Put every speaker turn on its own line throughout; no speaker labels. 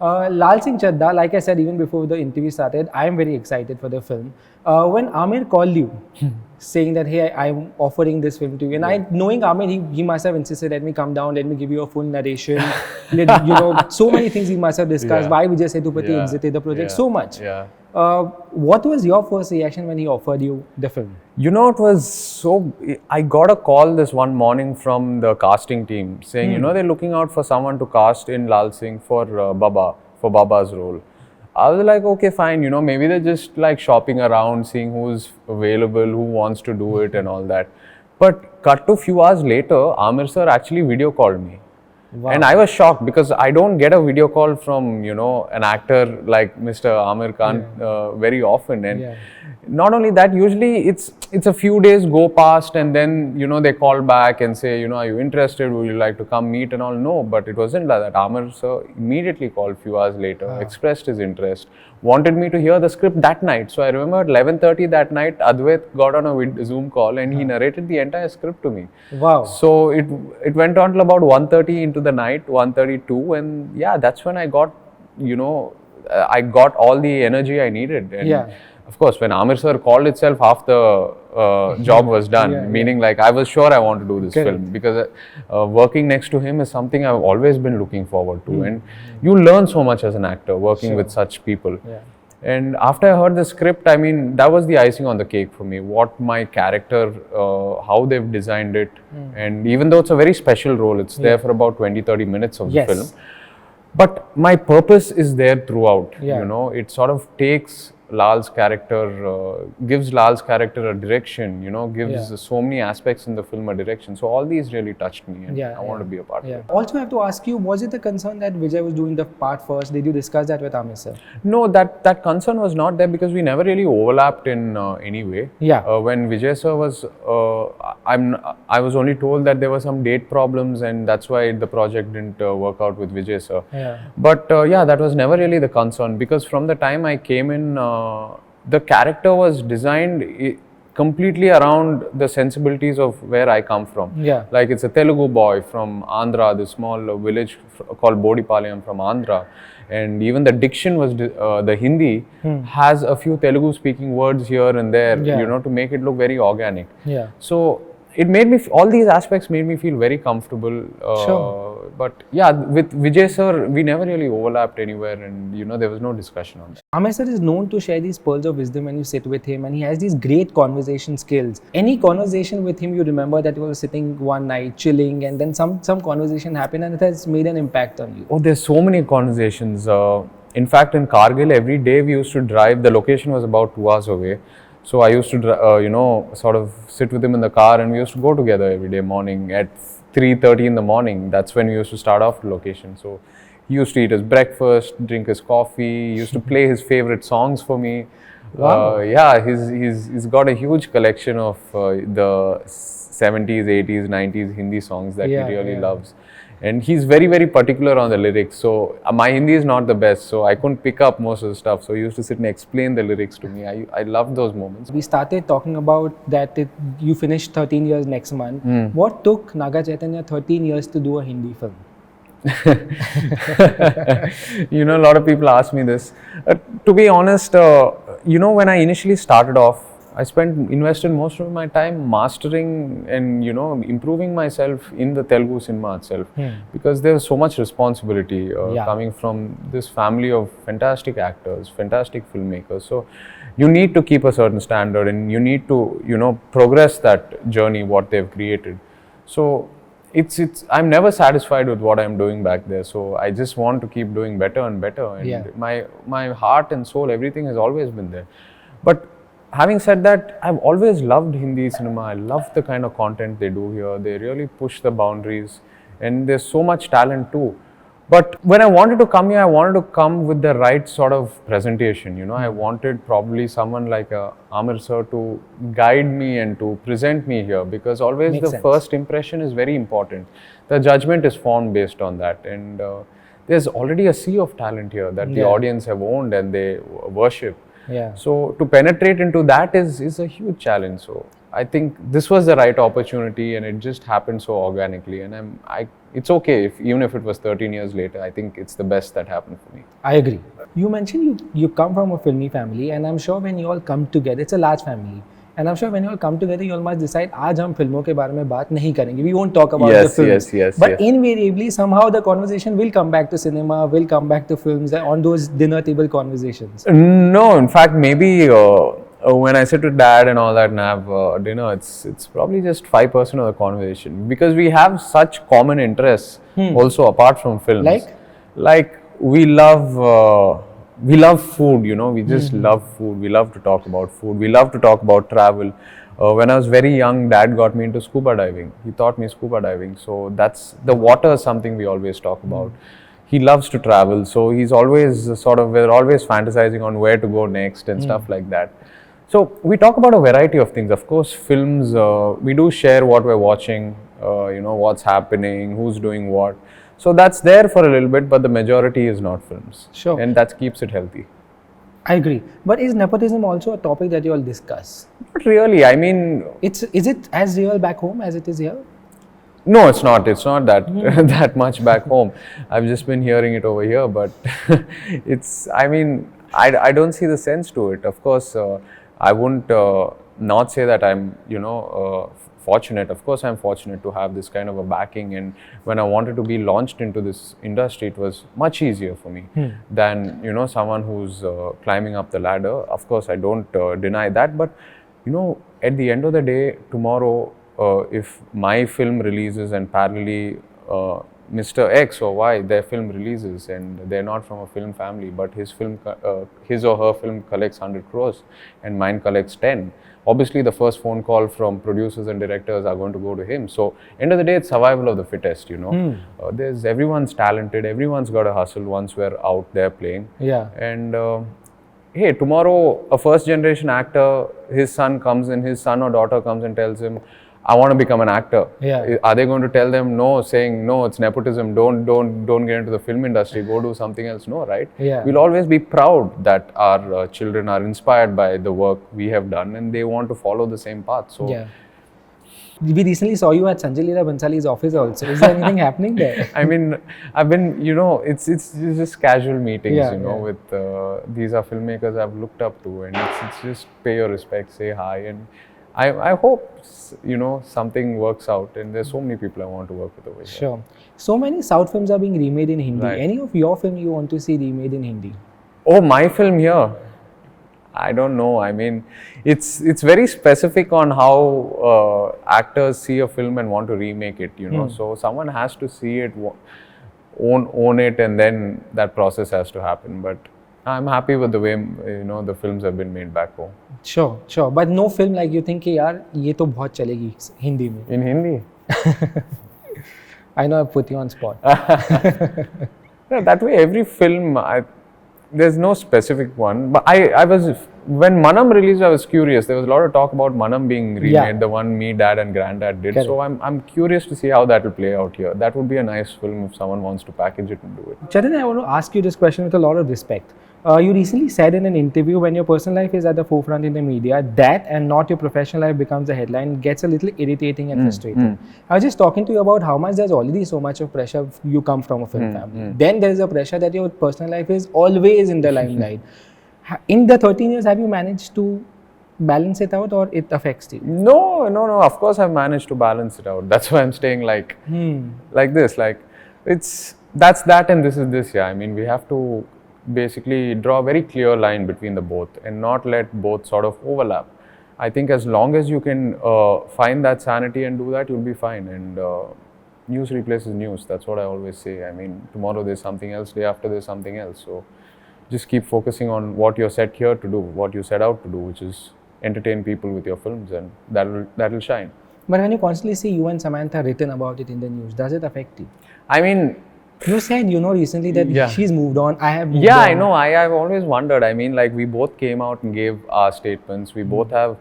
Lal Singh Chaddha, like I said even before the interview started, I am very excited for the film. When Aamir called you, saying that, hey, I'm offering this film to you, and I, knowing Aamir, he must have insisted, let me come down, let me give you a full narration. So many things he must have discussed. Why Vijay Sethupathi exited the project, so much. What was your first reaction when he offered you the film?
You know, it was so. I got a call this one morning from the casting team saying, you know, they're looking out for someone to cast in Lal Singh for Baba's role. I was like, okay, fine, you know, maybe they're just like shopping around, seeing who's available, who wants to do it and all that. But cut to a few hours later, Aamir sir actually video called me. Wow. And I was shocked because I don't get a video call from, you know, an actor like Mr. Aamir Khan very often. And not only that, usually it's a few days go past and then, you know, they call back and say, you know, are you interested? Would you like to come meet and all? No, but it wasn't like that. Aamir sir immediately called a few hours later, expressed his interest, wanted me to hear the script that night. So I remember at 11:30 that night, Advait got on a Zoom call and he narrated the entire script to me.
Wow.
So it went on till about 1:30 into the night, 1:32, and yeah, that's when I got, you know, I got all the energy I needed. And of course, when Aamir sir called itself, half the job was done. Meaning, like, I was sure I want to do this film because working next to him is something I've always been looking forward to. And you learn so much as an actor working with such people. And after I heard the script, I mean, that was the icing on the cake for me. What my character, how they've designed it. And even though it's a very special role, it's there for about 20-30 minutes of the film. But my purpose is there throughout. You know, it sort of takes Lal's character, gives Lal's character a direction, you know, gives so many aspects in the film a direction. So all these really touched me and I want to be a part of it.
Also, I have to ask you, was it a concern that Vijay was doing the part first? Did you discuss that with Aamir sir?
No, that concern was not there because we never really overlapped in any way. When Vijay sir was, I was only told that there were some date problems and that's why the project didn't work out with Vijay sir. But yeah, that was never really the concern because from the time I came in, the character was designed completely around the sensibilities of where I come from. Like it's a Telugu boy from Andhra, this small village called Bodipalayam from Andhra. And even the diction was, the Hindi has a few Telugu speaking words here and there, you know, to make it look very organic. So it made me, all these aspects made me feel very comfortable. But yeah, with Vijay sir, we never really overlapped anywhere and, you know, there was no discussion on that.
Aamir sir is known to share these pearls of wisdom when you sit with him and he has these great conversation skills. Any conversation with him you remember that you were sitting one night chilling and then some conversation happened and it has made an impact on you?
Oh, there's so many conversations. In fact, in Kargil, every day we used to drive, the location was about 2 hours away. So I used to, you know, sort of sit with him in the car and we used to go together every day morning at 3:30 in the morning. That's when we used to start off the location. So he used to eat his breakfast, drink his coffee, he used to play his favorite songs for me. Yeah, he's got a huge collection of the 70s, 80s, 90s Hindi songs that he really loves. And he's very, very particular on the lyrics. So my Hindi is not the best, so I couldn't pick up most of the stuff. So he used to sit and explain the lyrics to me. I loved those moments.
We started talking about that you finished 13 years next month. What took Naga Chaitanya 13 years to do a Hindi film?
You know, a lot of people ask me this. To be honest, you know, when I initially started off, I invested most of my time mastering and, you know, improving myself in the Telugu cinema itself because there was so much responsibility coming from this family of fantastic actors, fantastic filmmakers. So you need to keep a certain standard and you need to, you know, progress that journey, what they've created. So I'm never satisfied with what I'm doing back there. So I just want to keep doing better and better. And my heart and soul, everything has always been there. But having said that, I've always loved Hindi cinema. I love the kind of content they do here. They really push the boundaries and there's so much talent too. But when I wanted to come here, I wanted to come with the right sort of presentation. You know, I wanted probably someone like Aamir sir to guide me and to present me here because always the first impression is very important. The judgment is formed based on that. And there's already a sea of talent here that the audience have owned and they worship.
Yeah.
So to penetrate into that is a huge challenge. So I think this was the right opportunity, and it just happened so organically. And it's okay even if it was 13 years later. I think it's the best that happened for me.
I agree. You mentioned you come from a filmy family, and I'm sure when you all come together, it's a large family, and I'm sure when you all come together, you all must decide, आज हम फिल्मों के बारे में बात नहीं करेंगे. We won't talk about the films.
Yes.
But invariably, somehow the conversation will come back to cinema, will come back to films, on those dinner table conversations.
No, in fact, maybe when I sit with dad and all that and have dinner, it's probably just 5% of the conversation, because we have such common interests also apart from films. Like we love food, you know. We just love food. We love to talk about food. We love to talk about travel. When I was very young, dad got me into scuba diving. He taught me scuba diving. So that's the water is something we always talk about. He loves to travel, so he's always we're always fantasizing on where to go next and stuff like that. So we talk about a variety of things. Of course, films, we do share what we're watching, you know, what's happening, who's doing what. So that's there for a little bit, but the majority is not films.
Sure.
And that keeps it healthy.
I agree. But is nepotism also a topic that you all discuss?
Not really. I mean,
Is it as real back home as it is here?
no, it's not. It's not that that much back home. I've just been hearing it over here, but it's. I mean, I don't see the sense to it. Of course, I wouldn't not say that I'm, you know, fortunate. Of course, I'm fortunate to have this kind of a backing. And when I wanted to be launched into this industry, it was much easier for me than, you know, someone who's climbing up the ladder. Of course, I don't deny that. But, you know, at the end of the day, tomorrow, if my film releases and parallelly Mr. X or Y, their film releases, and they're not from a film family, but his or her film collects 100 crores and mine collects 10. Obviously, the first phone call from producers and directors are going to go to him. So, end of the day, it's survival of the fittest, you know. Everyone's talented, everyone's got a hustle once we're out there playing.
Yeah.
And hey, tomorrow, a first generation actor, his son or daughter comes and tells him, I want to become an actor.
Yeah.
Are they going to tell them no, saying no, it's nepotism, don't get into the film industry, go do something else? No, right?
Yeah.
We'll always be proud that our children are inspired by the work we have done and they want to follow the same path. So
Yeah. We recently saw you at Sanjay Leela Bansali's office also. Is there anything happening there?
I mean, I've been, you know, it's just casual meetings,
Yeah,
you know, with these are filmmakers I've looked up to, and it's just pay your respect, say hi, and I hope, you know, something works out. And there's so many people I want to work with over here.
Sure. So many South films are being remade in Hindi.
Right.
Any of your film you want to see remade in Hindi?
Oh, my film here? I don't know. I mean, it's very specific on how actors see a film and want to remake it, you know. So someone has to see it, own it, and then that process has to happen. But I'm happy with the way, you know, the films have been made back home.
Sure. But no film like you think कि यार ये तो बहुत चलेगी हिंदी में.
In Hindi?
I know I put you on spot.
No, that way, every film, there's no specific one. But I was, when Manam released, I was curious. There was a lot of talk about Manam being remade, the one me, dad and granddad did.
Correct.
So I'm curious to see how that will play out here. That would be a nice film if someone wants to package it and do it.
Chaitanya, I want to ask you this question with a lot of respect. You recently said in an interview, when your personal life is at the forefront in the media, that and not your professional life becomes the headline, gets a little irritating and frustrating. I was just talking to you about how much there's already so much of pressure. You come from a film family. Then there is a pressure that your personal life is always in the limelight. In the 13 years, have you managed to balance it out, or it affects you?
No. Of course, I've managed to balance it out. That's why I'm staying like this. Like, that's that and this is this. Yeah, I mean, we have to basically draw a very clear line between the both and not let both sort of overlap. I think as long as you can find that sanity and do that, you'll be fine. And news replaces news. That's what I always say. I mean, tomorrow there's something else, day after there's something else. So just keep focusing on what you're set here to do, what you set out to do, which is entertain people with your films, and that'll shine.
But when you constantly see you and Samantha written about it in the news, does it affect you?
I mean,
you said, you know, recently that she's moved on, I have moved on.
Yeah, I know. I've always wondered. I mean, like, we both came out and gave our statements. We both have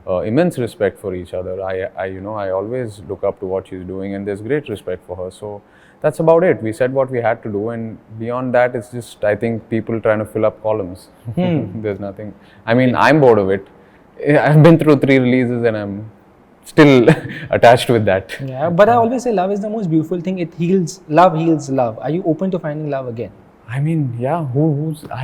immense respect for each other. I always look up to what she's doing, and there's great respect for her. So that's about it. We said what we had to do, and beyond that, it's just, I think, people trying to fill up columns. There's nothing. I mean, I'm bored of it. I've been through 3 releases and I'm still attached with that.
Yeah, but I always say love is the most beautiful thing. It heals. Love heals love. Are you open to finding love again?
I mean, yeah,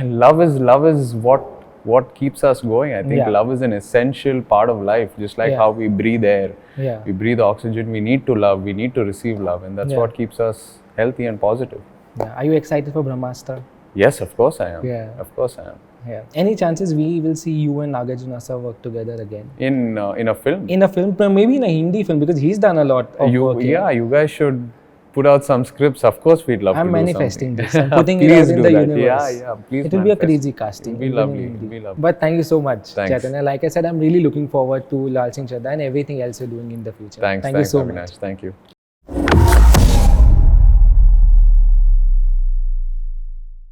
love is what keeps us going. I think
Yeah.
love is an essential part of life, just like
Yeah.
how we breathe air,
Yeah.
we breathe oxygen, we need to love, we need to receive love, and that's
Yeah.
what keeps us healthy and positive.
Yeah. Are you excited for Brahmastra?
Yes, of course I am.
Yeah.
Of course I am.
Yeah. Any chances we will see you and Nagarjuna sir work together again?
In a film.
In a film, maybe in a Hindi film, because he's done a lot of work here.
Yeah, you guys should put out some scripts. Of course, we'd love
I'm
to
manifesting
do
this.
something.
I'm putting it
Please
out in
do
the
that.
universe.
Yeah, please.
It will be a
manifest.
crazy casting.
It'll be
even
lovely.
in
It'll
Hindi.
be lovely.
But thank you so much,
Thanks.
Chaitanya. Like I said, I'm really looking forward to Lal Singh Chaddha and everything else you're doing in the future.
Thanks,
Thank you so
Avinash.
much.
Thank you.